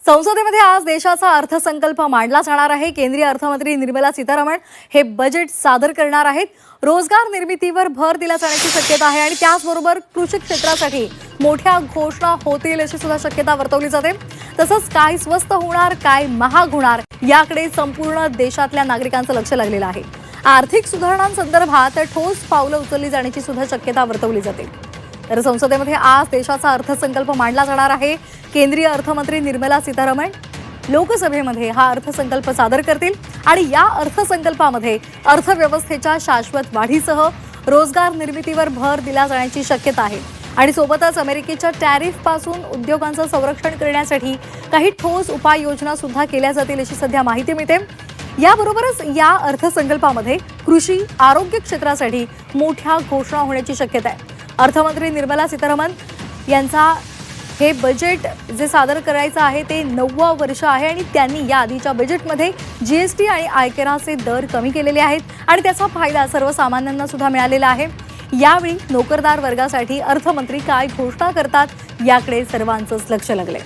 संसदेमध्ये आज देशाचा अर्थसंकल्प मांडला जाणार आहे। केंद्रीय अर्थमंत्री निर्मला सीतारामन हे बजेट सादर करणार आहेत। रोजगार निर्मितीवर भर दिला जाण्याची शक्यता आहे आणि त्याचबरोबर कृषी क्षेत्रासाठी मोठ्या घोषणा होतील अशी सुद्धा शक्यता वर्तवली जाते। तसंच काय स्वस्त होणार, काय महाग होणार याकडे संपूर्ण देशातल्या नागरिकांचं लक्ष लागलेलं आहे। आर्थिक सुधारणांसंदर्भात ठोस पावलं उचलली जाण्याची सुद्धा शक्यता वर्तवली जाते। तर संसदेमध्ये आज देशाचा अर्थसंकल्प मांडला जाणार आहे। केंद्रीय अर्थमंत्री निर्मला सीतारामन लोकसभेमध्ये हा अर्थसंकल्प सादर करतील आणि या अर्थसंकल्पामध्ये अर्थव्यवस्थेच्या शाश्वत वाढीसह रोजगार निर्मितीवर भर दिला जाण्याची शक्यता आहे आणि सोबतच अमेरिकेच्या टॅरिफ पासून उद्योगांचं संरक्षण करण्यासाठी काही ठोस उपाययोजना सुद्धा केल्या जातील अशी सध्या माहिती मिळते। याबरोबरच या अर्थसंकल्पामध्ये कृषी आरोग्य क्षेत्रासाठी मोठ्या घोषणा होण्याची शक्यता आहे। अर्थमंत्री निर्मला सीतारामन यांचा हे बजेट जे सादर करायचं आहे ते 9वं वर्ष आहे आणि त्यांनी या आधीच्या बजेटमध्ये जीएसटी आणि आयकराचे दर कमी केलेले आहेत आणि त्याचा फायदा सर्वसामान्यांना सुद्धा मिळालेला आहे। यावेळी नोकरदार वर्गासाठी अर्थमंत्री काय घोषणा करतात याकडे सर्वांचंच लक्ष लागलंय।